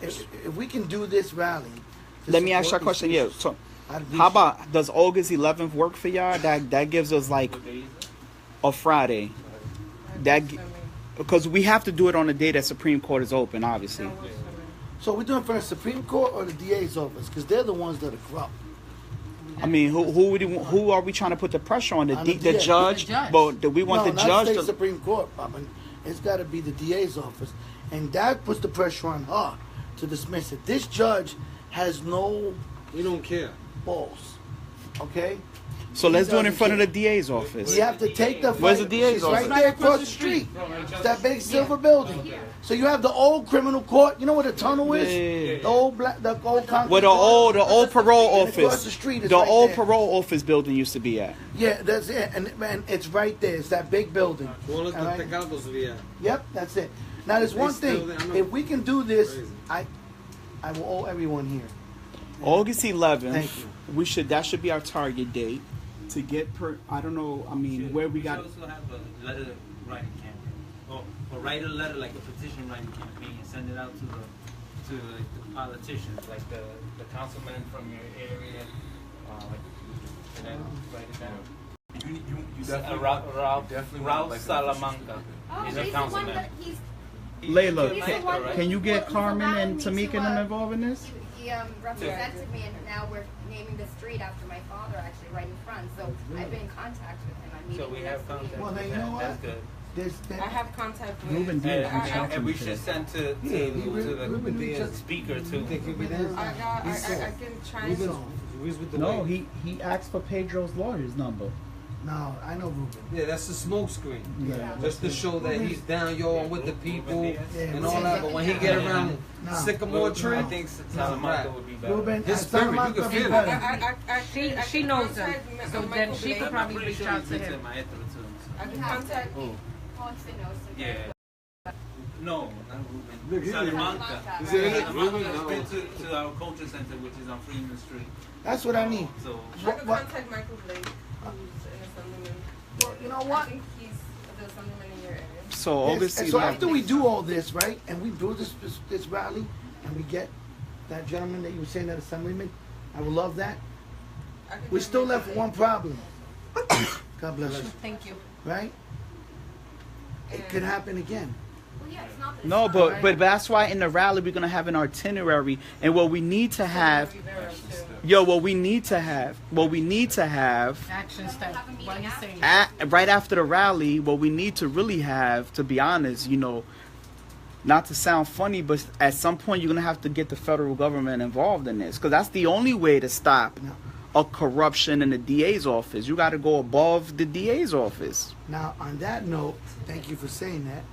if we can do this rally. Let me ask you a question. Yeah. So, how about, does August 11th work for y'all? That gives us like a Friday. Because we have to do it on the day that Supreme Court is open, obviously. So we're doing for the Supreme Court or the DA's office? Because they're the ones that are corrupt. I mean, who are we trying to put the pressure on? The judge? But do we want the judge? Not the Supreme Court, Papa. It's got to be the DA's office. And that puts the pressure on her to dismiss it. This judge has no... We don't care. ...balls. Okay? So let's do it in front of the DA's office. You have to take the fight. Where's the DA's Right office? there across the street. It's that big silver building. So you have the old criminal court. You know where the tunnel is? Yeah. The old concrete. Where the old parole office. Across the street is the right old there. parole office building used to be at. Yeah, that's it. And it's right there. It's that big building. Right. Yep, that's it. Now there's one thing. If we can do this, I will owe everyone here. August 11th. Thank you. That should be our target date to get I don't know. I mean, where we got. We should also have a letter writing campaign, or write a letter like a petition writing campaign and send it out to the politicians, like the councilman from your area, and then write it down. You definitely Ralph Salamanca is a councilman. Layla, can you get Carmen and Tamika and them involved in this? He represented me, and now we're naming the street after my father, actually, right in front. So I've been in contact with him. I'm meeting So we have contact. Well, then you know what? That's good. I have contact with Ruben did. And we should send to the speaker too. I can try and... No, he asked for Pedro's lawyer's number. No, I know Ruben. Yeah, that's the smoke screen. Yeah. Just to show that he's down, yo, and with the people and all that. But when he get around Sycamore Tree, I think Salamanca would be better. Ruben, his spirit, you can feel it. She knows him, so then she could probably reach out to him. I can contact Yeah. No, not Ruben. Salamanca. Salamanca has been to our culture center, which is on Freeman Street. That's what I need. So I can contact Michael Blake, who's an assemblyman. Well, you know what? I think he's the assemblyman in your area. So August 11th. So after we do all this, right, and we do this rally, and we get that gentleman that you were saying, that assemblyman, I would love that. We're still left with one problem. God bless you. Thank you. Right? It could happen again. Well, yeah, it's not No, but that's why in the rally we're gonna have an itinerary, and what we need to have, what we need to have, Action step. What are you saying? right after the rally, what we need to really have, to be honest, not to sound funny, but at some point you're gonna have to get the federal government involved in this, because that's the only way to stop a corruption in the DA's office. You got to go above the DA's office. Now, on that note, thank you for saying that.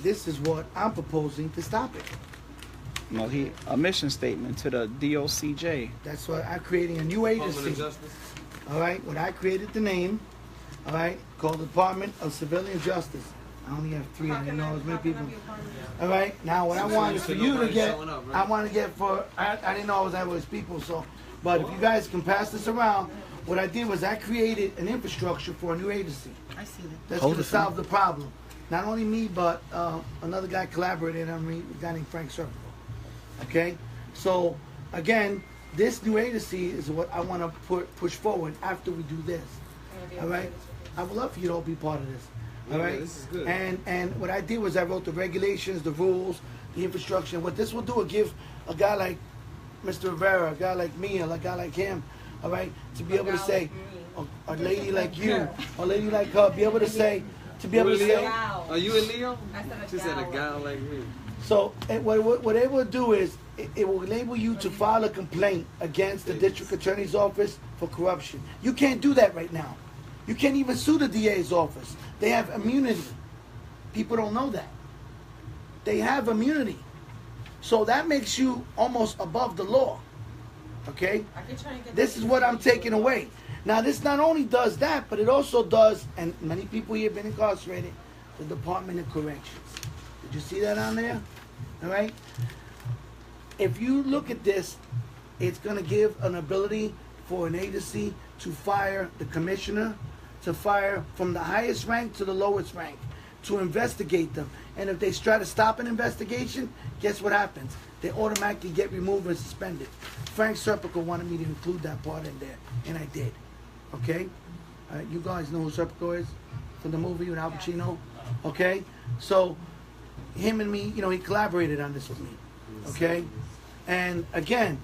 This is what I'm proposing to stop it. No, a mission statement to the DOCJ. That's why I'm creating a new agency. All right, when I created the name, all right, called the Department of Civilian Justice. I only have 3. I didn't know as many people. All right, now what I want is for you to get. I want to get for. I didn't know that was people. So, but if you guys can pass this around, what I did was I created an infrastructure for a new agency. I see that. That's going to solve the problem. Not only me, but another guy collaborated on me, a guy named Frank Servo. Okay, so again, this new agency is what I want to push forward after we do this. All right, I would love for you to all be part of this. All right, this is good. And what I did was I wrote the regulations, the rules, the infrastructure. And what this will do will give a guy like Mr. Rivera, a guy like me, a guy like him, all right, to be able to say, a lady like you, a lady like her, be able to say, to be able to say. Are you a Leo? She said a guy like me. So what it will do is it will enable you to file a complaint against the district attorney's office for corruption. You can't do that right now. You can't even sue the DA's office. They have immunity. People don't know that. They have immunity. So that makes you almost above the law. Okay? This is what I'm taking away. Now, this not only does that, but it also does, and many people here have been incarcerated, the Department of Corrections. Did you see that on there? All right? If you look at this, it's going to give an ability for an agency to fire the commissioner, to fire from the highest rank to the lowest rank, to investigate them. And if they try to stop an investigation, guess what happens? They automatically get removed and suspended. Frank Serpico wanted me to include that part in there, and I did. Okay? You guys know who Serpico is from the movie with Al Pacino? Okay? So, him and me, he collaborated on this with me. Okay? And again,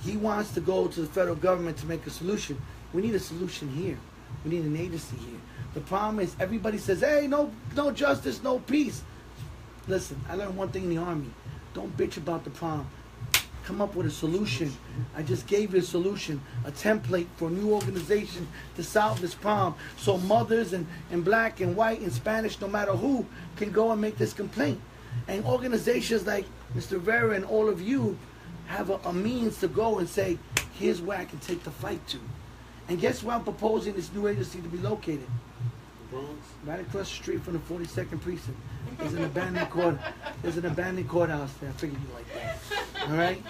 he wants to go to the federal government to make a solution. We need a solution here. We need an agency here. The problem is everybody says, hey, no justice, no peace. Listen, I learned one thing in the Army. Don't bitch about the problem. Come up with a solution. I just gave you a solution, a template for a new organization to solve this problem. So mothers and black and white and Spanish, no matter who, can go and make this complaint. And organizations like Mr. Vera and all of you have a means to go and say, here's where I can take the fight to. And guess where I'm proposing this new agency to be located? Bronx. Right across the street from the 42nd precinct. There's an abandoned court. There's an abandoned courthouse there. I figured you like that. All right.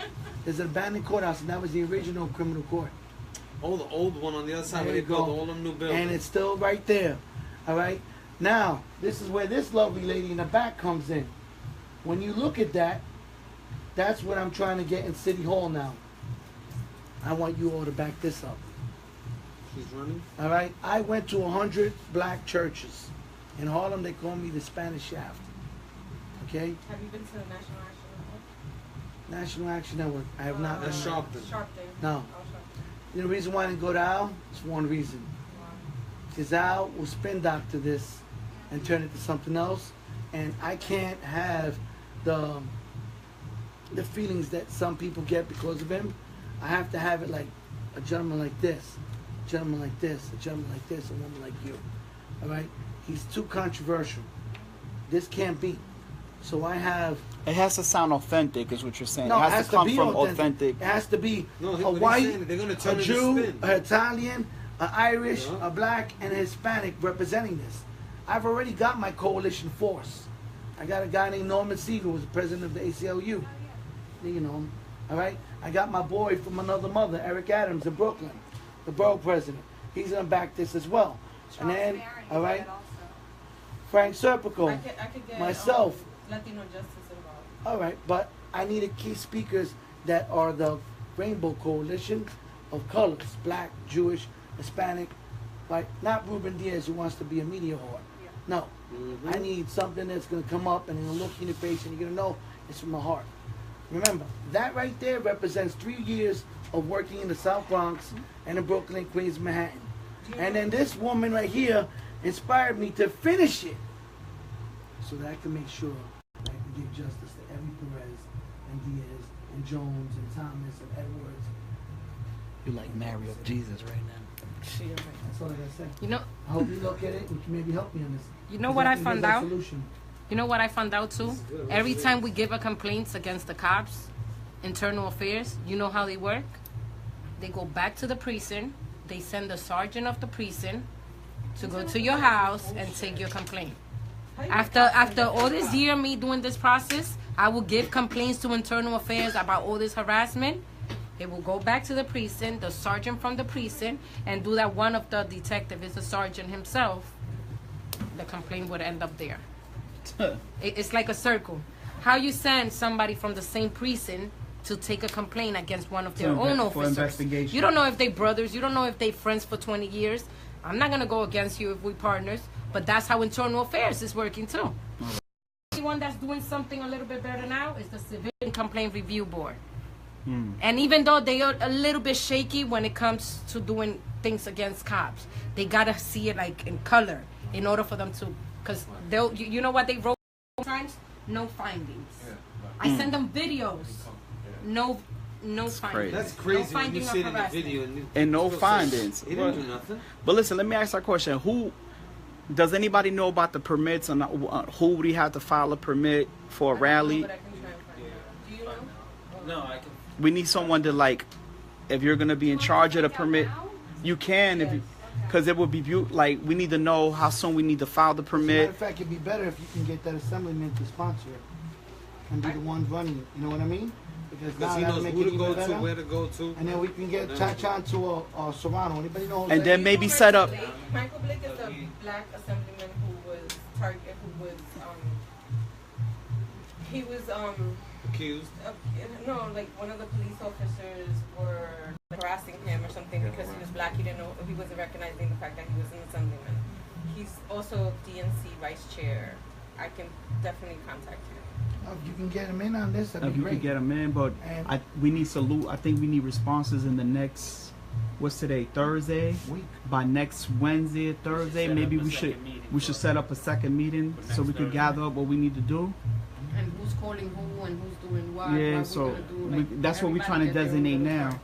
There's an abandoned courthouse, and that was the original criminal court. Oh, the old one on the other side where they built all them new buildings. And it's still right there. All right. Now, this is where this lovely lady in the back comes in. When you look at that, that's what I'm trying to get in City Hall now. I want you all to back this up. She's running? All right. I went to 100 black churches. In Harlem, they call me the Spanish Shaft. Okay? Have you been to the National Action Network? National Action Network. I have not. That's Sharpton. Sharpton. No. Oh, Sharpton. You know the reason why I didn't go to Al? It's one reason. Because Al will spin doctor this and turn it to something else. And I can't have the feelings that some people get because of him. I have to have it like a gentleman like this, a gentleman like this, a gentleman like this, a woman like you. All right? He's too controversial. This can't be. So I have... It has to sound authentic, is what you're saying. No, it has to come from authentic. It has to be No, a white, they're gonna turn a it Jew, to spin. an Italian, an Irish, Yeah. a black, and a Hispanic representing this. I've already got my coalition force. I got a guy named Norman Siegel, who was the president of the ACLU. You know him. All right? I got my boy from another mother, Eric Adams in Brooklyn, the borough president. He's going to back this as well. And then, all right, Frank Serpico, I could get myself. Latino justice involved. All right, but I needed key speakers that are the Rainbow Coalition of colors, black, Jewish, Hispanic, like not Ruben Diaz who wants to be a media whore. No, I need something that's going to come up and it'll look in your face and you're going to know it's from the heart. Remember, that right there represents 3 years of working in the South Bronx and in Brooklyn, Queens, Manhattan. And then this woman right here inspired me to finish it so that I can make sure that I can give justice to every Perez and Diaz and Jones and Thomas and Edwards. You're like Mary of Jesus right now. That's all I gotta say. You know, I hope you look at it and can maybe help me on this. you know what I can found give a out? solution. You know what I found out too? Every time we give a complaints against the cops, internal affairs, you know how they work? They go back to the precinct, they send the sergeant of the precinct to go to your house and take your complaint. After all this year me doing this process, I will give complaints to internal affairs about all this harassment. It will go back to the precinct, the sergeant from the precinct, and do that one of the detective is the sergeant himself. The complaint would end up there. It's like a circle. How you send somebody from the same precinct to take a complaint against one of their own for officers? investigation. You don't know if they brothers. You don't know if they friends for 20 years. I'm not gonna go against you if we partners, but that's how internal affairs is working too. The only one that's doing something a little bit better now is the Civilian Complaint Review Board. And even though they are a little bit shaky when it comes to doing things against cops, they gotta see it like in color in order for them to, because they'll, you know what they wrote sometimes? No findings. I send them videos. No findings. crazy. That's crazy No when you finding see it of in the harassment. video and And no people say, findings. He didn't do nothing. But listen, let me ask that question. Who does anybody know about the permits and who would he have to file a permit for a rally? But I can try and find out. Do you know? No, I can. We need someone to like, if you're gonna be in charge of the permit, you can, if you, because it would be like we need to know how soon we need to file the As a matter permit. of fact, it'd be better if you can get that assemblyman to sponsor it and be the one running it. You know what I mean? Because Because he that'll knows make who it to even go to, better. where to go to. And then we can get Cha-Cha to Serrano. Anybody know? And then maybe set up. Michael Blake is a black assemblyman who was target who was he was Accused. no, like one of the police officers were harassing him or something because he was black. He didn't know, he wasn't recognizing the fact that he was an assemblyman. He's also DNC vice chair. I can definitely contact him. If you can get him in on this, that'd If be you great. could get them in, but And- we need I think we need responses in the next, what's today, Thursday? Week. By next Wednesday or Thursday, set maybe up a we should second meeting we should set up a second meeting for so next we could Thursday. gather up what we need to do. And who's calling who and who's doing what. Yeah, what so we're gonna do, like, that's what we're trying to everybody get their own designate little now, part.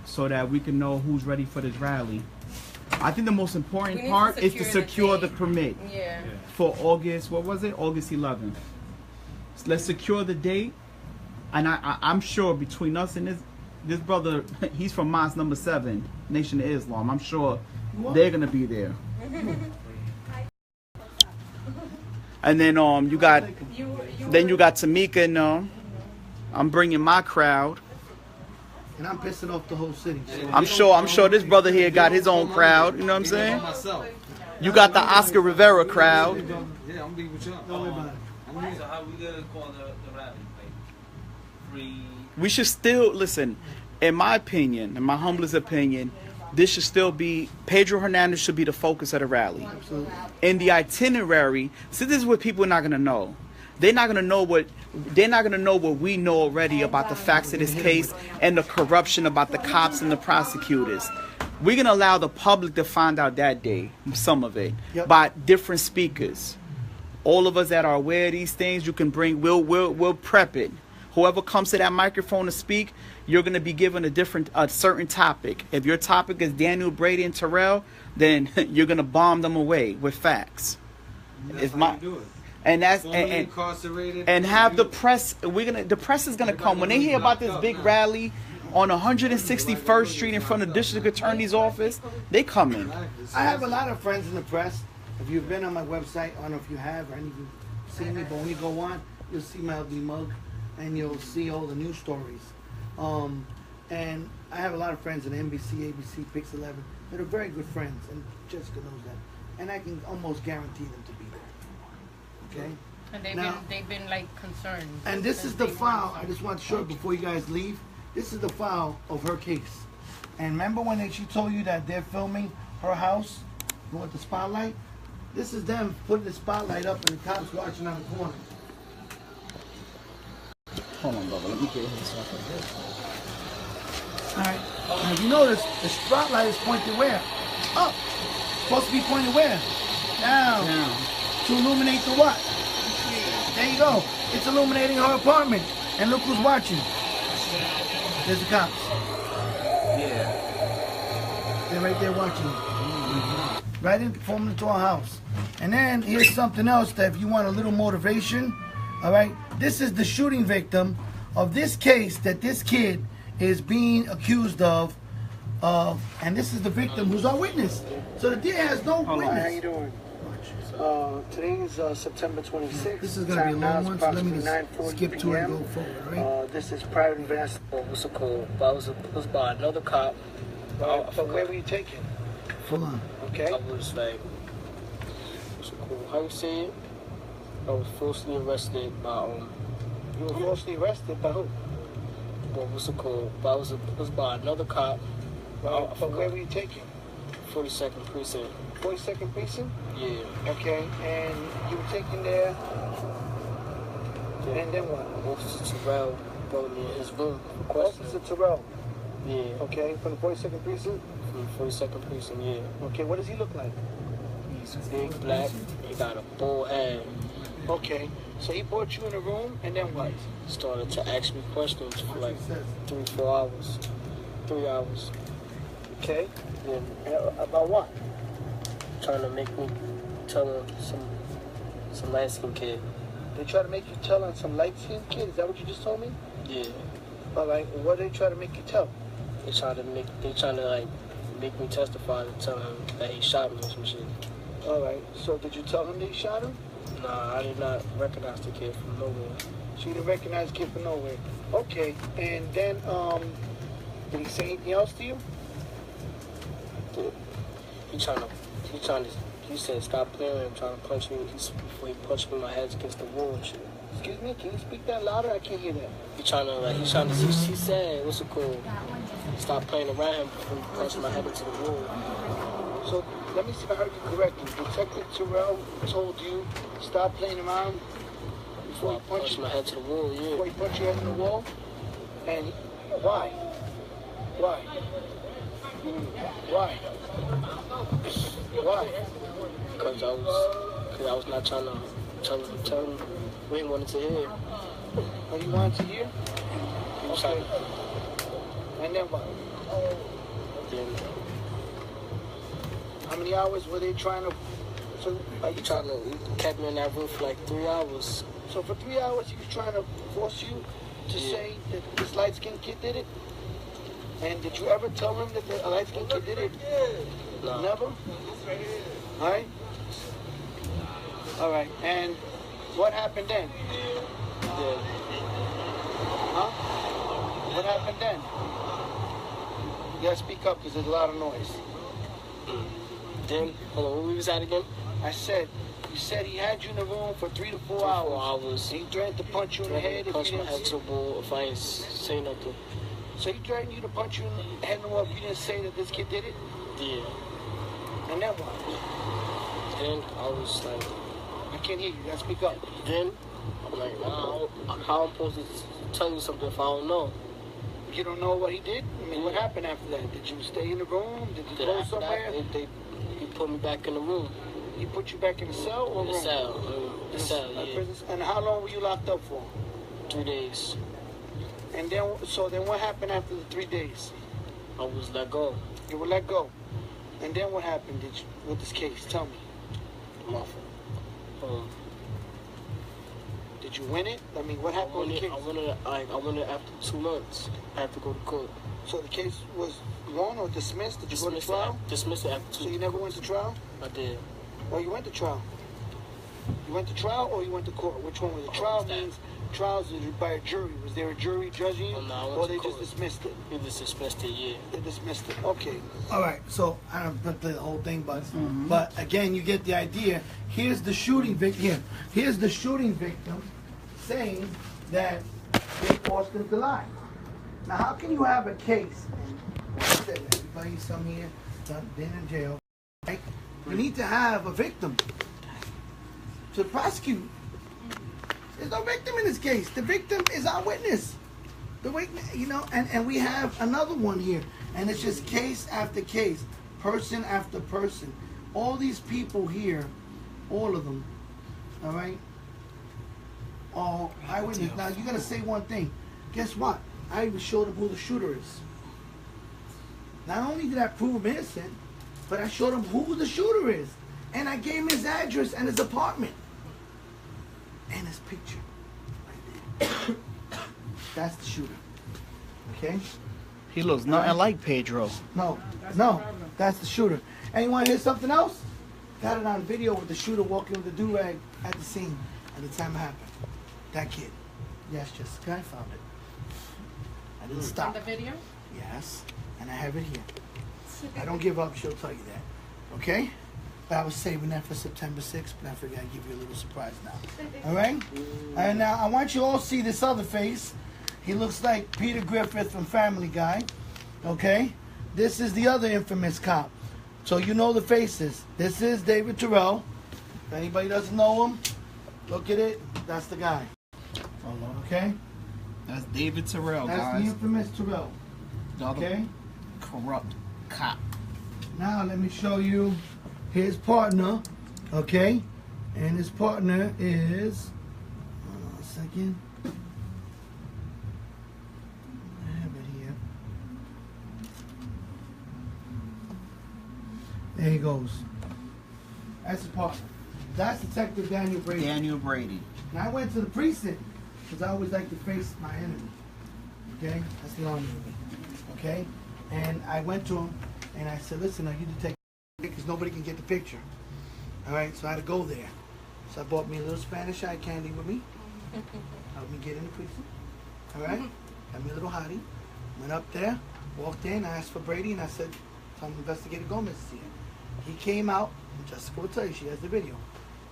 so that we can know who's ready for this rally. I think the most important We need to part is to secure the secure the date. permit Yeah. for August. What was it? August 11th. So let's secure the date, and I'm sure between us and this brother, he's from Mosque number 7, Nation of Islam. I'm sure they're gonna be there. And then you got Tamika and I'm bringing my crowd. And I'm pissing off the whole city. So I'm sure this brother here got his own crowd. You know what I'm saying? Myself. You got the Oscar Rivera crowd. Yeah, I'm be with y'all. don't worry about it. So how we gonna call the rally? Like free. We should still listen. In my opinion, in my humblest opinion, this should still be Pedro Hernandez should be the focus of the rally. Absolutely. In the itinerary, see, this is what people are not gonna know. They're not gonna know what we know already about the facts of this case and the corruption about the cops and the prosecutors. We're gonna allow the public to find out that day, some of it, Yep. by different speakers. All of us that are aware of these things, you can bring. We'll prep it. Whoever comes to that microphone to speak, you're gonna be given a certain topic. If your topic is Daniel, Brady, and Terrell, then you're gonna bomb them away with facts. That's how you do it. And that's Formerly incarcerated. and have the press. The press is gonna come when they hear about this big rally on 161st Street in front of the district attorney's office. They coming. I have a lot of friends in the press. If you've been on my website, I don't know if you have or any of you seen me, but when you go on, you'll see my ugly mug and you'll see all the news stories. And I have a lot of friends in NBC, ABC, Pix 11 that are very good friends, and Jessica knows that. And I can almost guarantee them to be there. Okay? And they've been like concerned. And this since is the day one, file. so. I just want to show it before you guys leave. This is the file of her case. And remember when she told you that they're filming her house with the spotlight? This is them putting the spotlight up and the cops watching on the corner. Hold on, brother. Let me get his stuff like this. All right. Now, if you notice, the spotlight is pointed where? Up. Supposed to be pointed where? Down. To illuminate the what? There you go. It's illuminating her apartment. And look who's watching. There's the cops. Yeah. They're right there watching. Right in, forming into our house. And then here's something else that if you want a little motivation, all right, this is the shooting victim of this case that this kid is being accused of, and this is the victim who's our witness. So the DA has no witness. How you doing? Today's September 26th. This is going to be a long one, so let me just 9:40 skip to it and go forward, all right? This is private invest. What's it called? I was by another cop. But where were you taken? Hold on. Okay. I was like, what's it called? How you say it? I was falsely arrested by You were falsely arrested by who? But what's it called? I was by another cop. But where were you taken? 42nd precinct. 42nd precinct? Yeah. Okay. And you were taken there. And then what? Officer Terrell brought me in his room. Officer Terrell? Yeah. Okay. From the 42nd precinct? From the 42nd precinct, yeah. Okay. What does he look like? He's big, black. He got a bull head. Okay. So he brought you in a room, and then what? Started to ask me questions for like 3-4 hours. 3 hours. Okay. Then about what? Trying to make me tell him some light-skinned kid. They try to make you tell on some light-skinned kid? Is that what you just told me? Yeah. All right. Well, what do they try to make you tell? They trying to make me testify to tell him that he shot me or some shit. All right. So did you tell him that he shot him? Nah, I did not recognize the kid from nowhere. So you didn't recognize the kid from nowhere? Okay. And then, did he say anything else to you? He trying He said, stop playing. I'm trying to punch me. Before he punched me, my head's against the wall and shit. Excuse me, can you speak that louder? I can't hear that. He said, what's it called? Stop playing around him before he punched my head into the wall. So, let me see if I heard you correctly. Detective Terrell told you, stop playing around before he punched my head to the wall, yeah. Before he punched your head in the wall? And why? Why? Why? Why? Because I was not trying to tell him what he wanted to hear. Oh, you wanted to hear? He was trying to... And then what? Then, how many hours were they trying to... So, he kept me in that room for like 3 hours. So for 3 hours he was trying to force you to say that this light-skinned kid did it? And did you ever tell him that the light-skinned kid did it? No. Never? Alright? Alright, and what happened then? Yeah. Huh? What happened then? You gotta speak up because there's a lot of noise. Then, hold on, where we was at again? I said, you said he had you in the room for 3 to 4 hours. 4 hours. He threatened to punch you in the head if punch you my didn't head to the wall if I ain't say nothing. So he threatened you to punch you in the head and the wall if you didn't say that this kid did it? Yeah. And then what? Then I was like... I can't hear you. You gotta speak up. Then, I'm like, how I'm supposed to tell you something if I don't know? You don't know what he did? I mean, what happened after that? Did you stay in the room? Did you go somewhere? He put me back in the room. He put you back in the cell or room? The cell, yeah. Prison? And how long were you locked up for? 3 days. And then, so then what happened after the 3 days? I was let go. You were let go. And then what happened with this case? Tell me. Did you win it? I mean, what happened with the case? I won it after 2 months. I had to go to court. So the case was won or dismissed? Did you go to trial? Dismissed it after 2. So you never went to trial? I did. Oh, you went to trial. You went to trial or you went to court? Which one was it? Trial means trials is by a jury. Was there a jury judging you? No, or they just dismissed it? They just dismissed it, yeah. They dismissed it. Okay. All right. So I don't put the whole thing, but again, you get the idea. Here's the shooting victim. Here's the shooting victim saying that they forced him to lie. Now, how can you have a case? And I said, everybody, some here, been in jail. Right? You need to have a victim to prosecute. There's no victim in this case. The victim is our witness. The witness, and we have another one here, and it's just case after case, person after person. All these people here, all of them, all right, are eyewitness. Now you gotta say one thing. Guess what? I even showed them who the shooter is. Not only did I prove him innocent, but I showed him who the shooter is, and I gave him his address and his apartment. And his picture right there. That's the shooter. Okay? He looks nothing like Pedro. No, that's the shooter. And you want to hear something else? Got it on video with the shooter walking with the do-rag at the scene at the time it happened. That kid. Yes, Jessica, I found it. I didn't stop. The video? Yes, and I have it here. I don't give up, she'll tell you that. Okay? But I was saving that for September 6th, but I figured I'd give you a little surprise now. All right? And now I want you all to see this other face. He looks like Peter Griffith from Family Guy. Okay? This is the other infamous cop. So you know the faces. This is David Terrell. If anybody doesn't know him, look at it. That's the guy. Okay? That's David Terrell, That's guys. the infamous Terrell. The other Okay? corrupt cop. Now let me show you his partner, okay? And his partner is, hold on a second. I have it here. There he goes. That's his partner. That's Detective Daniel Brady. Daniel Brady. And I went to the precinct because I always like to face my enemy. Okay? That's the army of me. Okay? And I went to him and I said, listen, are you detective? Because nobody can get the picture. All right? So I had to go there. So I bought me a little Spanish eye candy with me. Helped me get in the precinct. All right? Got me a little hottie. Went up there, walked in, I asked for Brady, and I said, tell Investigator Gomez is here. He came out, and Jessica will tell you, she has the video.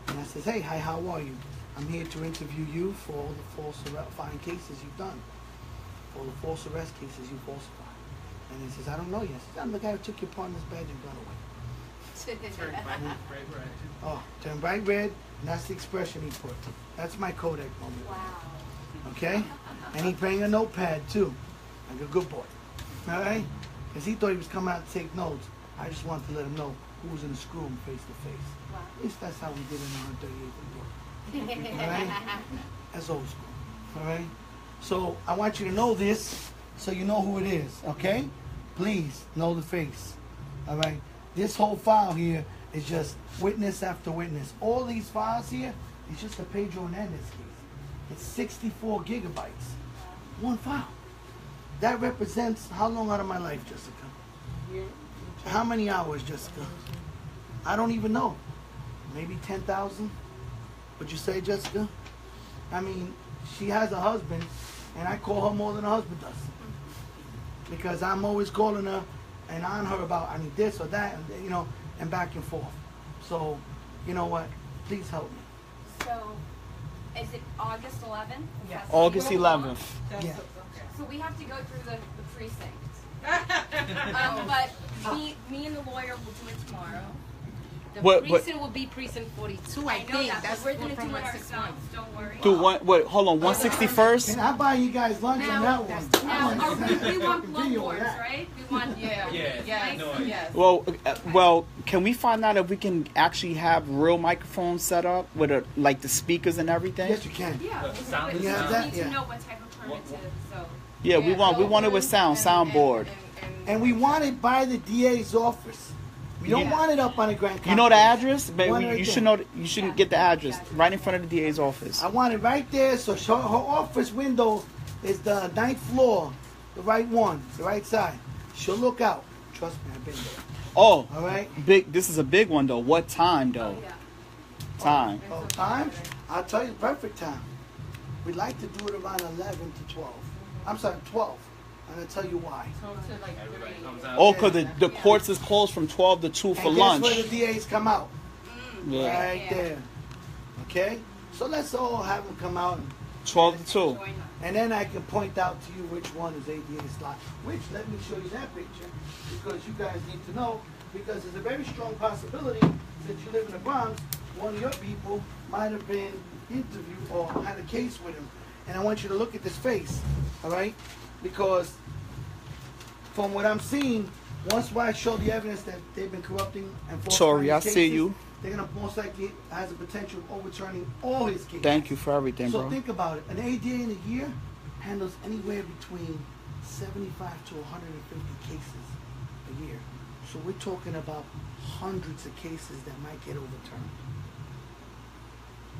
And I says, hey, hi, how are you? I'm here to interview you for all the falsifying cases you've done. For all the false arrest cases you falsified. And he says, I don't know you. I says, I'm the guy who took your partner's badge and gun away. Oh, turn bright red, and that's the expression he put. That's my Kodak moment. Wow. Okay? And he bring a notepad too, like a good boy. All right? Because he thought he was coming out to take notes. I just wanted to let him know who was in the screw him face to face. Wow. At least that's how we did it in 138th and Brook. All right? That's old school. All right? So I want you to know this so you know who it is. Okay? Please know the face. All right? This whole file here is just witness after witness. All these files here is just a Pedro Hernandez case. It's 64 gigabytes. One file. That represents how long out of my life, Jessica? How many hours, Jessica? I don't even know. Maybe 10,000? Would you say, Jessica? I mean, she has a husband, and I call her more than her husband does. Because I'm always calling her and on her about, I need this or that, and, you know, and back and forth. So, you know what? Please help me. So, is it August 11th? Yes. August 11th. Yeah. So we have to go through the precinct. But me and the lawyer will do it tomorrow. The What- precinct will be precinct 42. I know think that, that's but we're gonna from do it 161. ourselves. Don't worry. Do one. Wait, hold on. 161st. Can I buy you guys lunch on that one? Now, we want blood Video of boards, that. right? We want Yeah. Yes. No, Yes. Well, can we find out if we can actually have real microphones set up with like the speakers and everything? Yes, you can. Yeah, But sound- we You have that? need to Yeah. know what type of permit to, so. Yeah, we want it with soundboard. And we want it by the DA's office. We don't want it up on the Grand Complex. You know the address? But One right you there. should know. You shouldn't get the address right in front of the DA's office. I want it right there, so her office window is the 9th floor, the right one, the right side. She'll look out. Trust me, I've been there. Oh, All right? big. This is a big one though. What time though? Yeah. Time. Oh, time? I'll tell you the perfect time. We'd like to do it around 11 to 12. I'm sorry, 12. And I'll tell you why. Everybody comes out. Oh, cause the courts is closed from 12 to 2 for And lunch. guess where the DAs come out? Yeah. Right there. Okay? So let's all have them come out, 12 to 2. and then I can point out to you which one is ADA slot. Which, let me show you that picture, because you guys need to know, because there's a very strong possibility, since you live in the Bronx, one of your people might have been interviewed or had a case with him. And I want you to look at this face, all right? Because from what I'm seeing, once I show the evidence that they've been corrupting and Sorry, I falsifying see cases, you. they're gonna most likely has a potential of overturning all his cases. Thank you for everything, So bro. think about it. An ADA in a year handles anywhere between 75 to 150 cases a year. So we're talking about hundreds of cases that might get overturned.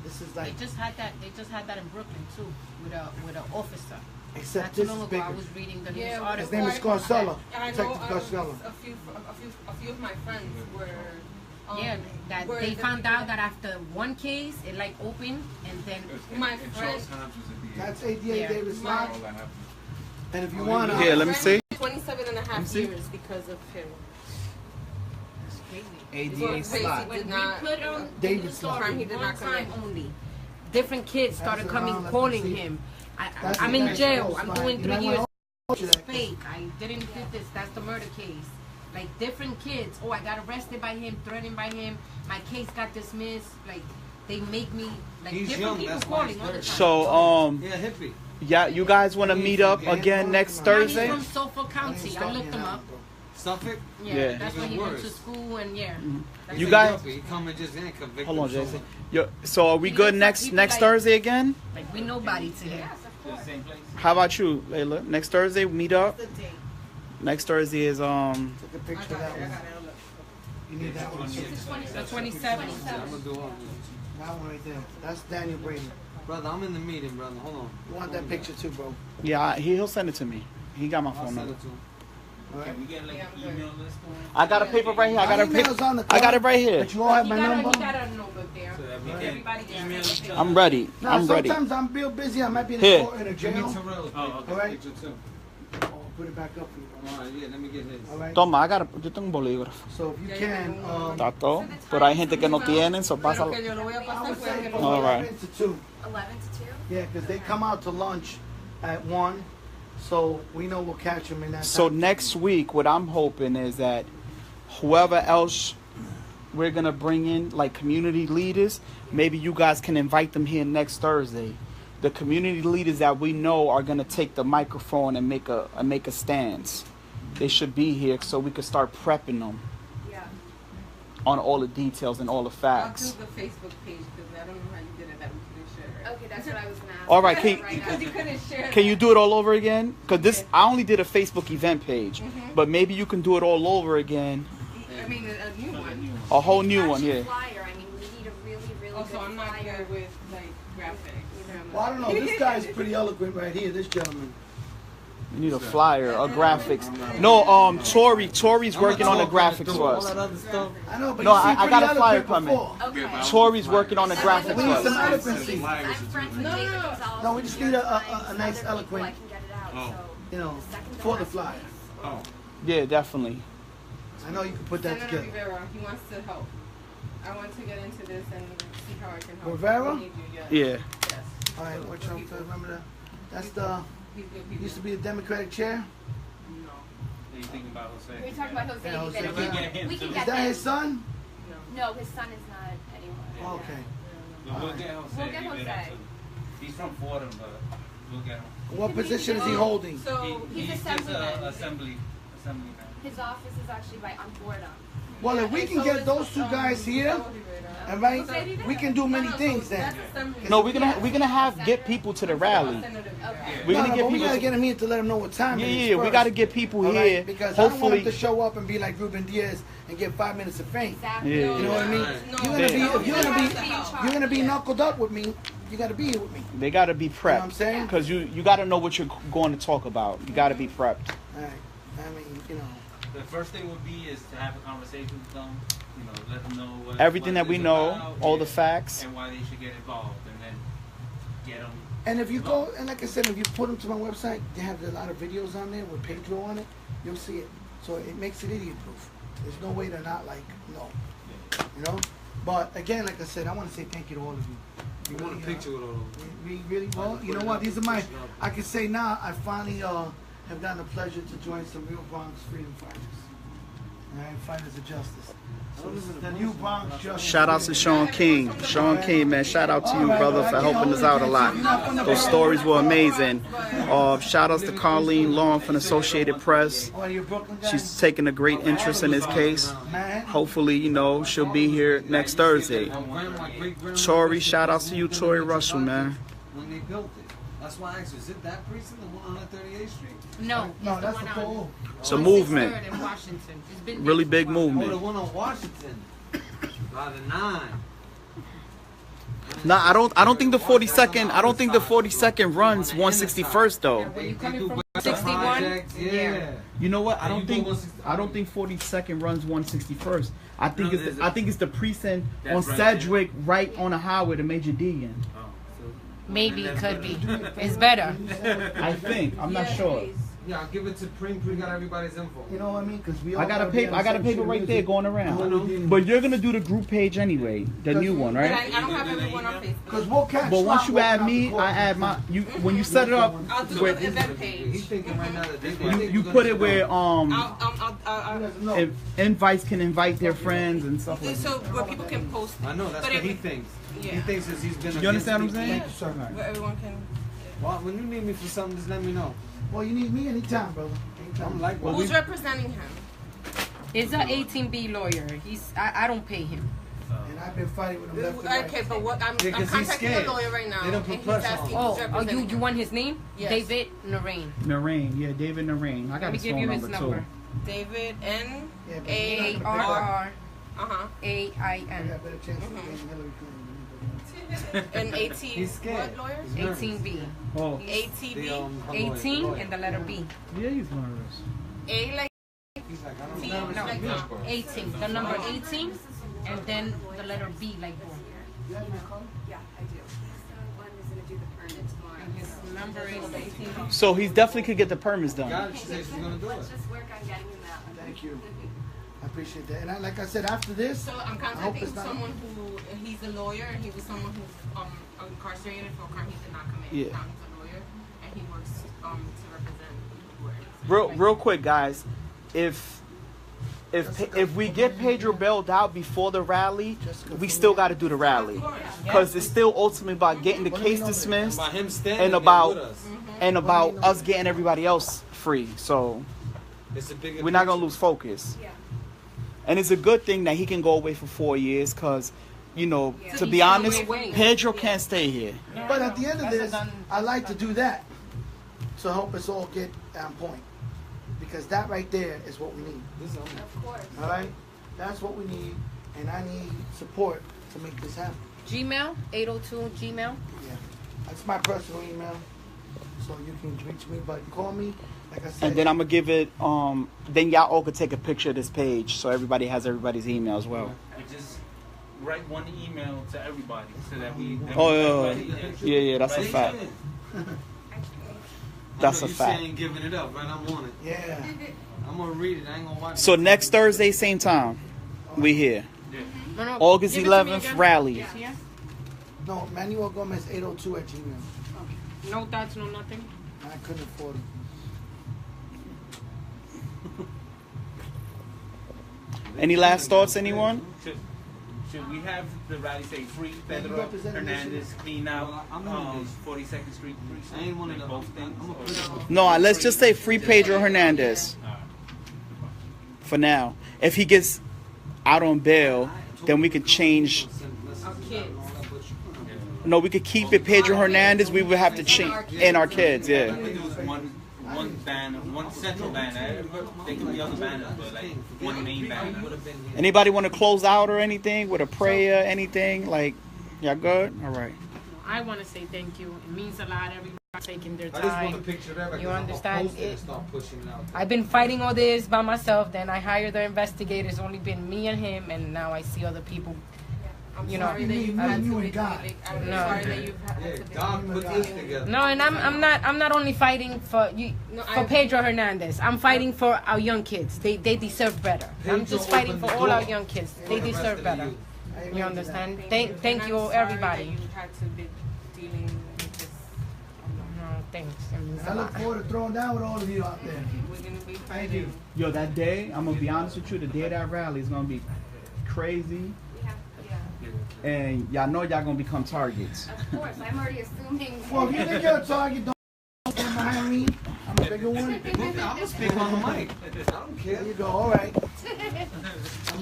This is They like, just had that. They just had that in Brooklyn too, with an officer. except Not too this long is ago, bigger. I was reading the news Yeah, article. His name is Scarcella. I know Detective Scarcella. a few of my friends were. Yeah, that were they the found people out that after one case, it like opened, and then my friend. That's ADA Yeah. Davis My- Lodge. And if you want to... Yeah, let me see. 27 and a half years because of him. it's crazy. ADA slot. When Did we not- put on David the Slot. story He did one not time commit. only, different kids started Pass it coming around, let calling them see. him. That's I'm the in guy's jail. close I'm line. doing You 3 might years. wanna watch It's that. fake. I didn't do this. That's the murder case. Like different kids. Oh, I got arrested by him, threatened by him. My case got dismissed. Like they make me like He's different young, people that's why calling he's all the time. dirty. So Yeah, hippie. yeah, you guys want to meet up again next Now, Thursday? he's from Suffolk County. I looked him up. Suffolk? Yeah, Yeah. that's where Even he went worse. to school, and yeah. That's You He's a guys- yuppie. He come and just convict Hold on, him. Jason. So are we He good looks next like next people like- Thursday again? like we nobody to him. The same place. How about you, Layla? Next Thursday, meet up. The date. Next Thursday is Take a picture of that one. Look. You need that one. The 27th. I'm gonna do all That one right there. That's Daniel Brady. Brother, I'm in the meeting, brother. Hold on. You want that picture too, bro. yeah. He'll send it to me. He got my I'll phone send number. it to him. All right. Can we get like an email list for him? I got a paper right here. I got a My email's paper. on the I got card, it right here. But you all have He my got number. a notebook there. So that we Right. can Everybody gets email it. each other. I'm ready. Now, I'm ready. sometimes I'm real busy. I might be in Here. a court in a jail. Oh, okay. All right. Picture too. Oh, put it back up for you. Alright, yeah, let me get his. All right. Toma, yo tengo un bolígrafo. So if you can, Está todo. Pero hay gente que no tienen, so Pero pásalo. que yo lo voy a I pasar would say porque from no. All right. 11 to 2. 11 to 2? Yeah, because they come out to lunch at 1, so we know we'll catch them in that So time. next week, what I'm hoping is that whoever else we're gonna bring in, like community leaders, maybe you guys can invite them here next Thursday. The community leaders that we know are gonna take the microphone and make a stance. They should be here so we can start prepping them Yeah. on all the details and all the I'll do facts. the Facebook page because I don't know how you did it that we couldn't share it. Okay, that's what I was going to ask. All right, Because you couldn't share Can you that. do it all over again? Because this, I only did a Facebook event page, but maybe you can do it all over again. I mean, a new one. A whole new Attach one, a yeah. flyer. I mean, we need a really, really Also, good I'm not flyer. good with like graphics. Well, I don't know. This guy's pretty eloquent right here, this gentleman. You need a flyer, a graphics. No, Tori's working on the graphics for All us. that other stuff. I know, but No, you seem I pretty got a flyer eloquent coming. before. Okay. Tori's working on the graphics We for need some us. eloquency. I'm friends with No, David no, no. Gonzalez No, we from just New need York a Times and nice other people. eloquent- I can get it out. Oh. So You know, the second to for the last flyer. place. Oh. Yeah, definitely. I know you can put that Senator together. Rivera, he wants to help. I want to get into this and see how I can help. Rivera? We need you, Yeah. Yes. All right, watch out. Remember that? That's the, He's good people. used to be the Democratic chair. No. What you think about Jose? We're talking about Jose. Yeah, Jose. Rivera. We can get him We can too. get Is that him. his son? No, his son is not anymore. Okay. But we'll get Jose. We'll get Rivera, Jose. too. He's from Fordham, but we'll get him. What position is he holding? So he's just assemblyman. assemblyman. His office is actually by on Fordham. Well, if we can get those two guys here, all right, we can do many things then. No, we're gonna have get people to the rally. Okay. We're No, gonna no, get but we people. gotta get him here to let him know what time Yeah, it is yeah, we first. gotta get people All right? here. Because I don't want him to Hopefully, show up and be like Ruben Diaz and get 5 minutes of fame. Exactly. Yeah. You know what I mean? No, You're gonna be, no, if you're gonna be knuckled up with me, you gotta be here with me. they gotta be You know what I'm prepped. saying? Because you gotta know what you're going to talk about. You gotta be prepped. All right. I mean, you know. The first thing would be is to have a conversation with them. You know, let them know what Everything what that we it's know, about, all yeah, the facts. and why they should get involved, and then get them. And if you go, and like I said, if you put them to my website, they have a lot of videos on there with Pedro on it. You'll see it. So it makes it idiot proof. There's no way to not like, no. You know? But again, like I said, I want to say thank you to all of you. You want a picture with all of them? We really, well, you know what? These are my, I can say now, I finally have gotten the pleasure to join some real Bronx freedom fighters. All right, fighters of justice. So this is the new Bronx Justice. Shout out to Sean King. Sean King, man. Shout out to you, brother, for helping us out a lot. Those stories were amazing. Shout outs to Carlene Long from the Associated Press. Oh, you're a Brooklyn guy? She's taking a great interest in this case. Man. Hopefully, you know, she'll be here next Thursday. Tori, shout outs to you, Tori Russell, man. When they built it. That's why I asked you, is it that precinct, the one on 38th Street? No, No, it's that's the the one pole. It's a movement. 63rd in Washington. It's been Really there big for a while. Oh, the movement. one on Washington. By the 9. Nah, I don't think the 42nd. I don't think the 42nd runs 161st though. When you coming from The 61, projects, yeah. You know what? I And don't you think go 160 I don't think 42nd runs 161st. I think No, it's the precinct on That's right Sedgwick, right on the highway to Major D in. Oh, so maybe it could be. It's better. I think. I'm not sure. Yeah, I'll give it to Prim. Prim got everybody's info. You know what I mean? Because we all I got a gotta be paper. on I got a the paper same right shit there with going it. around. But you're gonna do the group page anyway, the new one, But right? I don't have everyone on Facebook. Because we'll catch But once Slot you add walking out me, the court. I add my. You when you set it up, I'll do where the event He's page. thinking right now that they you put it where No. if invites can invite their friends and stuff like So that. where people can post it. I know, that's But what he if- thinks. He Yeah. thinks that he's been You understand what I'm against saying? Thank you, sir. Where everyone can. Well, when you need me for something, just let me know. Well, you need me anytime, brother. Anytime. I'm like, Who's representing him? It's a 18B lawyer. I don't pay him. And I've been fighting with him left and right. Okay, but what I'm Yeah, 'cause he's contacting scared. a lawyer right now. They don't And put he's pressure on asking him. who's Oh, representing you want his name? Yes. David Narain. Narain, yeah, David Narain. I Let got me his give phone you his number number. too. David N Yeah, but A you're not gonna pick up. R. AIN. I got a better chance of getting Hillary Clinton. And 18. He's scared. What lawyer? He's nervous. 18B. Oh, ATB. her 18 lawyer. and the letter B. yeah, he's nervous. A like He's like, I don't T, know. like 18. The number 18 and then the letter B like boom. Yeah, I do. He's the one who's going to do the permit tomorrow. And his number parade on the 18th. So he definitely could get the permits done. Got it. She said she's gonna do it. Let's just work on getting him out. Thank you. I appreciate that. And like I said, after this, So I'm I hope contacting it's not. someone who, he's a lawyer, and he was someone who's incarcerated for a crime he did not commit. Yeah. Now he's a lawyer, and he works to represent. Real quick, guys. If we get Pedro bailed out before the rally, we still got to do the rally, because it's still ultimately about getting the case dismissed About him standing and there about with us. us getting everybody else free. So It's a bigger we're not gonna picture. lose focus. Yeah. And it's a good thing that he can go away for 4 years, because, you know, to be honest, Pedro can't stay here. But at the end of this, I like to do that to help us all get on point, because that right there is what we need. This is Of course. All right, that's what we need, and I need support to make this happen. Gmail, 802 Gmail. Yeah, that's my personal email, so you can reach me. But call me, like I said. And then I'm gonna give it. Then y'all all could take a picture of this page, so everybody has everybody's email as well. We just write one email to everybody so that we. Oh everybody- yeah, that's a Right. fact. That's a you fact. saying giving it up, right? I'm on it. Yeah. I'm gonna read it. I ain't gonna watch So it. next Thursday, same time, we here. No, no, August give it to me 11th again. rally. Yeah. No, Manuel Gomez 802 at Gmail. No thoughts, no nothing. I couldn't afford it. Any last thoughts, anyone? Should we have the rally say free Yeah, you Pedro represent Hernandez, clean out Well, I'm gonna do this. 42nd Street precinct? I ain't one of like them. both things. I'm gonna or- put it No, let's just say free Pedro Hernandez for now. If he gets out on bail, then we could change. Our kids. No, we could keep it Pedro Hernandez. We would have to change and our kids. We Yeah. could do one banner, one central banner. They could be other banners, but like one main banner. Anybody want to close out or anything with a prayer? Anything like? Y'all good? All right. I want to say thank you. It means a lot. Everybody taking their I just want a time. picture of that. You understand It? it? Start pushing it out. I've been fighting all this by myself. Then I hired the investigators. Only been me and him, and now I see other people. I'm You know, sorry that you've me, had you to and be God. I'm No. sorry that you've had Yeah, to be God put this together. No, and I'm not only fighting for you No, for I- Pedro Hernandez. I'm fighting for our young kids. They deserve better. I'm Pedro just fighting opened for the all our door young kids. for They the rest deserve of the better. youth. You understand? And Thank I'm you sorry everybody. that you had to be dealing with this. No, thanks. It means I a look lot. forward to throwing down with all of you out there. We're gonna be Thank fighting. you. Yo, that day, I'm gonna be honest with you. The day of that rally is gonna be crazy, We have, yeah. and y'all know y'all gonna become targets. Of course, I'm already assuming. Well, if you think you're a target, don't stand behind me. I'm a bigger one. I'm gonna speak on the mic. I don't care. There you go. All right.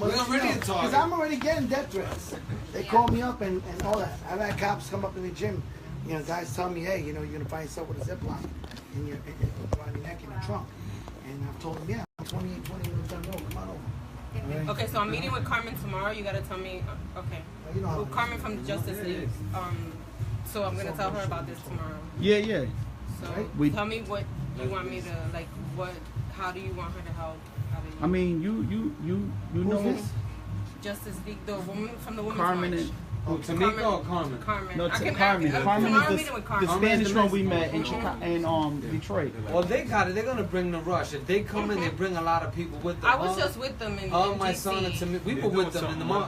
We're already a Because target. I'm already getting death threats. They call me up and all that. I've had cops come up in the gym. You know, guys tell me, hey, you know, you're gonna find yourself with a Ziploc around your neck in the trunk. And I've told them, yeah, I'm 20 minutes down the road. Come on over. All right. Okay, so I'm meeting with Carmen tomorrow. You gotta tell me. Okay. Well, you know how Well, it is. Carmen from the Justice League. So I'm gonna tell her about this tomorrow. Yeah, yeah. So We- tell me what you want me to like. What? How do you want her to help? How do you? I mean, you Who's know. this? Justice League, the woman from the Women's Carmen March. and Oh, Tamika or Carmen? Carmen. no, I can- Carmen. I- Carmen tomorrow I'm is meeting with the Carmen. Spanish one we Carmen's met in Chicago, in Detroit. Well, they got it. They're gonna bring the rush. If they come in, they bring a lot of people with them. I was just with them in my DC. son and Tamika. We were with them in the month.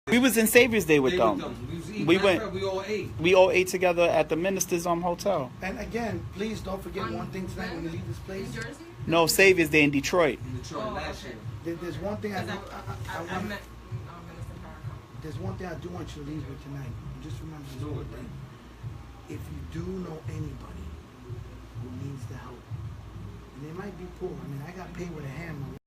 We was in Savior's Day with They them. We was eating. We Matter of went- fact, We all ate. We all ate together at the Minister's Hotel. And again, please don't forget one thing tonight when you leave this place. New Jersey? No, Savior's Day in Detroit. In Detroit Oh, last okay. year. There's one thing I Because want. met Minister Farrakhan. There's one thing I do want you to leave with tonight. Just remember this one thing. If you do know anybody who needs the help, and they might be poor. I mean, I got paid with a hammer.